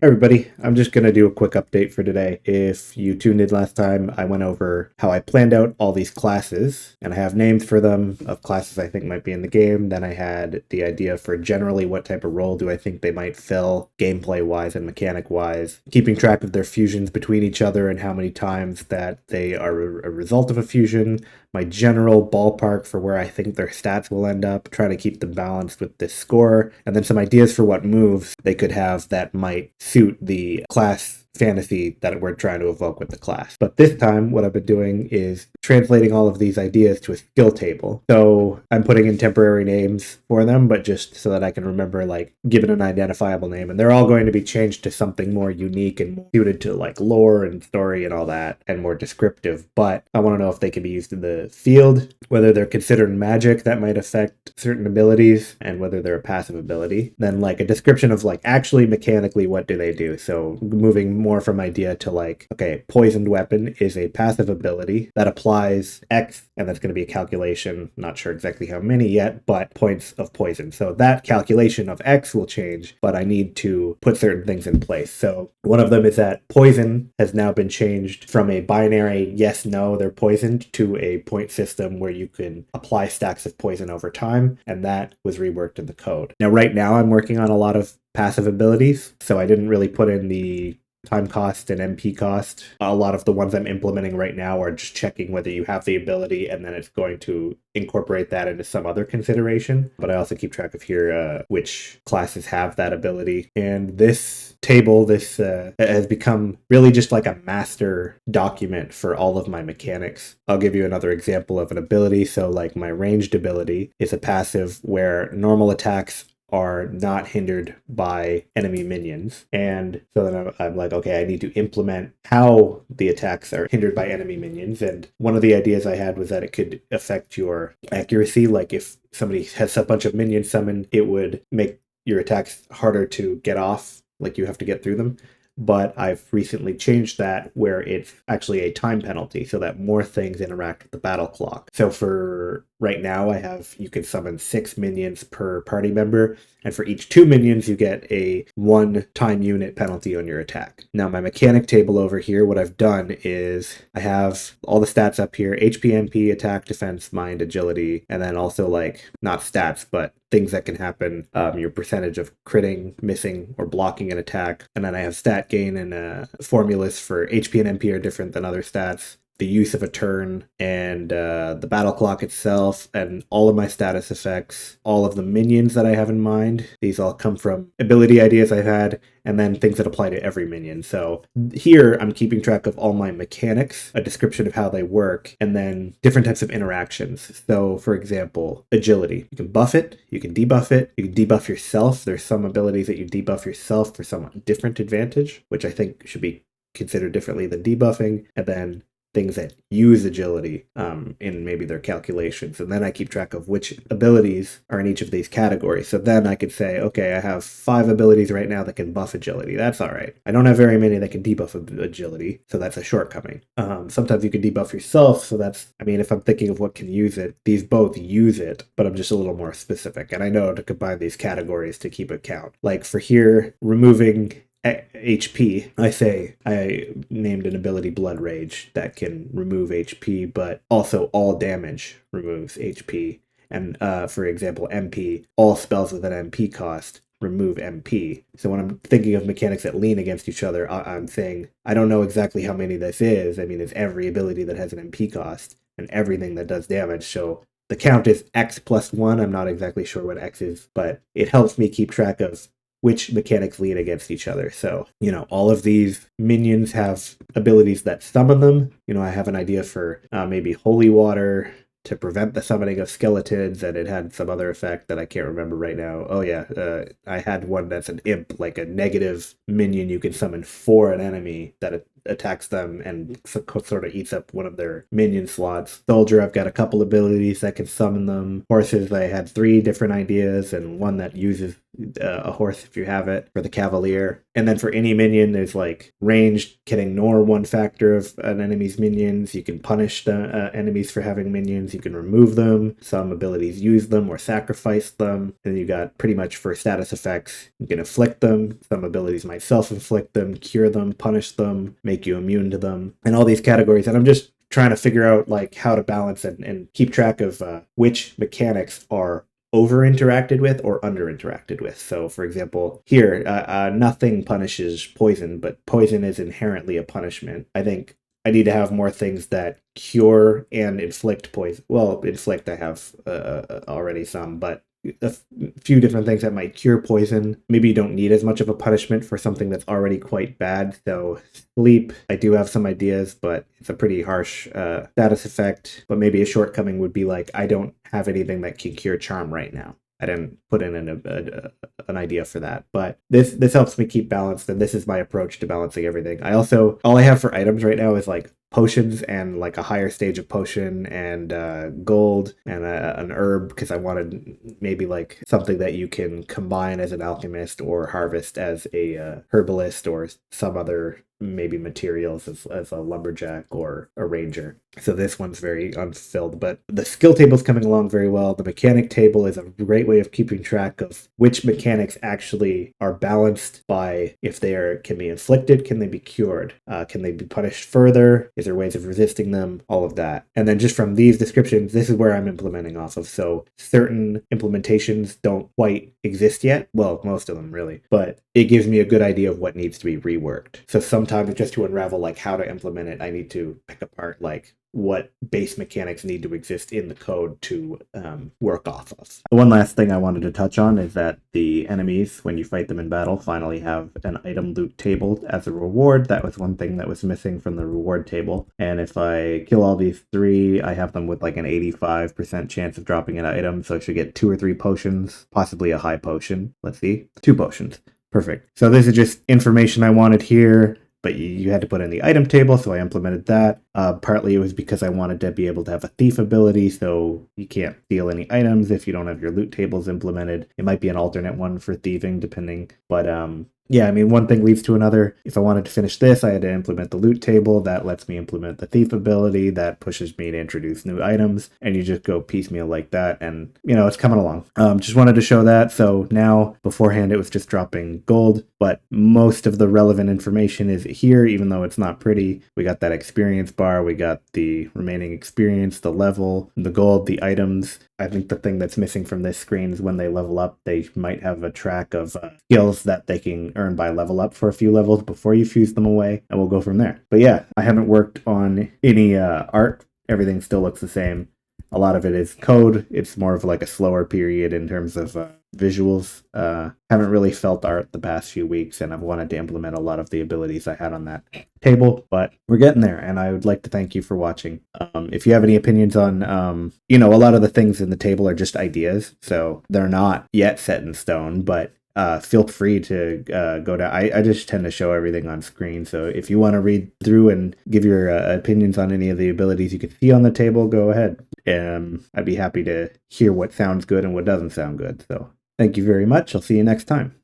Hey everybody, I'm just going to do a quick update for today. If you tuned in last time, I went over how I planned out all these classes, and I have names for them of classes I think might be in the game. Then I had the idea for generally what type of role do I think they might fill, gameplay-wise and mechanic-wise, keeping track of their fusions between each other and how many times that they are a result of a fusion, my general ballpark for where I think their stats will end up, trying to keep them balanced with this score, and then some ideas for what moves they could have that might suit the class fantasy that we're trying to evoke with the class. But this time, what I've been doing is translating all of these ideas to a skill table. So I'm putting in temporary names for them, but just so that I can remember, like, give it an identifiable name. And they're all going to be changed to something more unique and more suited to, like, lore and story and all that, and more descriptive. But I want to know if they can be used in the field, whether they're considered magic that might affect certain abilities, and whether they're a passive ability. Then, like, a description of, like, actually mechanically what do they do. So moving more from idea to, like, okay, poisoned weapon is a passive ability that applies X, and that's going to be a calculation, not sure exactly how many yet, but points of poison. So that calculation of X will change, but I need to put certain things in place. So one of them is that poison has now been changed from a binary yes, no, they're poisoned, to a point system where you can apply stacks of poison over time, and that was reworked in the code. Now, right now, I'm working on a lot of passive abilities, so I didn't really put in the time cost and MP cost. A lot of the ones I'm implementing right now are just checking whether you have the ability, and then it's going to incorporate that into some other consideration. But I also keep track of here which classes have that ability. And this table, this has become really just like a master document for all of my mechanics. I'll give you another example of an ability. So, like, my ranged ability is a passive where normal attacks are not hindered by enemy minions. And so then I'm like, okay, I need to implement how the attacks are hindered by enemy minions. And one of the ideas I had was that it could affect your accuracy. Like, if somebody has a bunch of minions summoned, it would make your attacks harder to get off, like you have to get through them. But I've recently changed that where it's actually a time penalty so that more things interact with the battle clock. So for right now, you can summon 6 minions per party member, and for each 2 minions, you get a 1 time unit penalty on your attack. Now, my mechanic table over here, what I've done is I have all the stats up here: HP, MP, attack, defense, mind, agility, and then also, like, not stats, but things that can happen, your percentage of critting, missing, or blocking an attack. And then I have stat gain, and formulas for HP and MP are different than other stats, the use of a turn, and the battle clock itself, and all of my status effects, all of the minions that I have in mind. These all come from ability ideas I've had, and then things that apply to every minion. So here I'm keeping track of all my mechanics, a description of how they work, and then different types of interactions. So, for example, agility. You can buff it, you can debuff it, you can debuff yourself. There's some abilities that you debuff yourself for some different advantage, which I think should be considered differently than debuffing. And then things that use agility in maybe their calculations. And then I keep track of which abilities are in each of these categories. So then I could say, okay, I have 5 abilities right now that can buff agility. That's all right. I don't have very many that can debuff agility, so that's a shortcoming. Sometimes you can debuff yourself, so that's, I mean, if I'm thinking of what can use it, these both use it, but I'm just a little more specific. And I know to combine these categories to keep it count. Like for here, removing HP, I named an ability Blood Rage that can remove HP, but also all damage removes HP. And for example, MP, all spells with an MP cost remove MP. So when I'm thinking of mechanics that lean against each other, I'm saying, I don't know exactly how many this is. I mean, it's every ability that has an MP cost and everything that does damage. So the count is X plus 1. I'm not exactly sure what X is, but it helps me keep track of which mechanics lean against each other. So, all of these minions have abilities that summon them. I have an idea for maybe Holy Water to prevent the summoning of skeletons, and it had some other effect that I can't remember right now. Oh yeah, I had one that's an imp, like a negative minion you can summon for an enemy that attacks them and sort of eats up one of their minion slots. Soldier, I've got a couple abilities that can summon them. Horses, I had 3 different ideas, and one that uses a horse if you have it, for the cavalier. And then for any minion, there's like ranged can ignore one factor of an enemy's minions. You can punish the enemies for having minions. You can remove them. Some abilities use them or sacrifice them. And you got pretty much for status effects, you can afflict them. Some abilities might self-inflict them, cure them, punish them, make you immune to them, and all these categories. And I'm just trying to figure out like how to balance and keep track of which mechanics are over interacted with or under interacted with. So for example, here, nothing punishes poison, but poison is inherently a punishment. I think I need to have more things that cure and inflict poison. Well, inflict I have already some, but a few different things that might cure poison. Maybe you don't need as much of a punishment for something that's already quite bad. So sleep, I do have some ideas, but it's a pretty harsh status effect. But maybe a shortcoming would be like, I don't have anything that can cure charm right now. I didn't put in an idea for that, but this helps me keep balanced, and this is my approach to balancing everything. All I have for items right now is like potions and like a higher stage of potion and gold and an herb, because I wanted maybe like something that you can combine as an alchemist or harvest as a herbalist or some other maybe materials as a lumberjack or a ranger. So this one's very unfilled, but the skill table's coming along very well. The mechanic table is a great way of keeping track of which mechanics actually are balanced by if can be inflicted, can they be cured, can they be punished further, is there ways of resisting them, all of that. And then just from these descriptions, this is where I'm implementing off of. So certain implementations don't quite exist yet. Well, most of them really, but it gives me a good idea of what needs to be reworked. So sometimes just to unravel like how to implement it, I need to pick apart like what base mechanics need to exist in the code to work off of. One last thing I wanted to touch on is that the enemies, when you fight them in battle, finally have an item loot table as a reward. That was one thing that was missing from the reward table. And if I kill all these 3, I have them with like an 85% chance of dropping an item. So I should get 2 or 3 potions, possibly a high potion. Let's see, 2 potions. Perfect. So this is just information I wanted here, but you had to put in the item table, so I implemented that. Partly it was because I wanted to be able to have a thief ability, so you can't steal any items if you don't have your loot tables implemented. It might be an alternate one for thieving, depending. But yeah, I mean, one thing leads to another. If I wanted to finish this, I had to implement the loot table. That lets me implement the thief ability. That pushes me to introduce new items. And you just go piecemeal like that. And, it's coming along. Just wanted to show that. So now, beforehand, it was just dropping gold. But most of the relevant information is here, even though it's not pretty. We got that experience bar. We got the remaining experience, the level, the gold, the items. I think the thing that's missing from this screen is when they level up, they might have a track of skills that they can earn by level up for a few levels before you fuse them away, and we'll go from there. But yeah, I haven't worked on any art. Everything still looks the same. A lot of it is code. It's more of like a slower period in terms of visuals. Haven't really felt art the past few weeks, and I've wanted to implement a lot of the abilities I had on that table, but we're getting there, and I would like to thank you for watching. If you have any opinions on, a lot of the things in the table are just ideas, so they're not yet set in stone, but feel free to go down. I just tend to show everything on screen, so if you want to read through and give your opinions on any of the abilities you can see on the table, go ahead. I'd be happy to hear what sounds good and what doesn't sound good. So thank you very much. I'll see you next time.